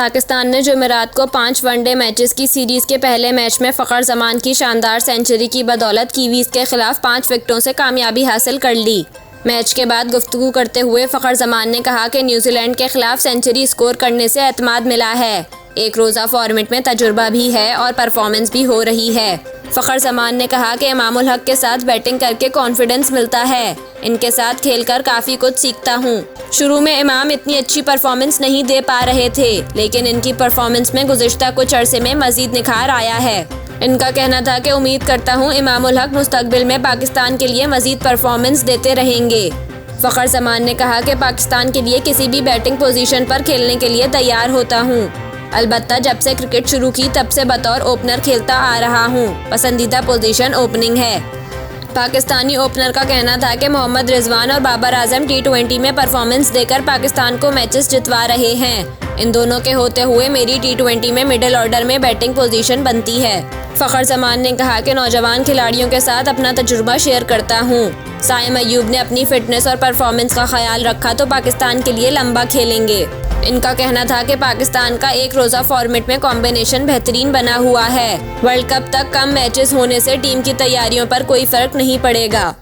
पाकिस्तान ने जुमेरात को 5 one day matches की सीरीज के पहले मैच में फ़खर जमान की शानदार सेंचुरी की बदौलत कीवीज के खिलाफ 5 विकेटों से कामयाबी हासिल कर ली। मैच के बाद गुफ्तगू करते हुए फ़खर जमान ने कहा कि न्यूजीलैंड के खिलाफ सेंचुरी स्कोर करने से एतमाद मिला है। एक रोज़ा फॉर्मेट में तजुर्बा भी है और परफॉर्मेंस भी हो रही है। फ़खर जमान ने कहा कि इमामुल हक के साथ बैटिंग करके कॉन्फिडेंस मिलता है। इनके साथ खेलकर काफ़ी कुछ सीखता हूँ। शुरू में इमाम इतनी अच्छी परफॉर्मेंस नहीं दे पा रहे थे, लेकिन इनकी परफॉर्मेंस में गुज़िश्ता कुछ अरसे में मज़ीद निखार आया है। इनका कहना था कि उम्मीद करता हूँ इमामुल हक मुस्तकबिल में पाकिस्तान के लिए मज़ीद परफॉर्मेंस देते रहेंगे। फ़खर जमान ने कहा कि पाकिस्तान के लिए किसी भी बैटिंग पोजीशन पर खेलने के लिए तैयार होता हूँ। अलबत्ता जब से क्रिकेट शुरू की तब से बतौर ओपनर खेलता आ रहा हूँ। पसंदीदा पोजीशन ओपनिंग है। पाकिस्तानी ओपनर का कहना था कि मोहम्मद रिजवान और बाबर आजम T20 में परफॉर्मेंस देकर पाकिस्तान को मैचेस जितवा रहे हैं। इन दोनों के होते हुए मेरी T20 में मिडिल ऑर्डर में बैटिंग पोजीशन बनती है। फ़खर जमान ने कहा कि नौजवान खिलाड़ियों के साथ अपना तजुर्बा शेयर करता हूँ। साइम अयूब ने अपनी फिटनेस और परफॉर्मेंस का ख्याल रखा तो पाकिस्तान के लिए लंबा खेलेंगे। इनका कहना था कि पाकिस्तान का एक रोज़ा फॉर्मेट में कॉम्बिनेशन बेहतरीन बना हुआ है। वर्ल्ड कप तक कम मैचेस होने से टीम की तैयारियों पर कोई फर्क नहीं पड़ेगा।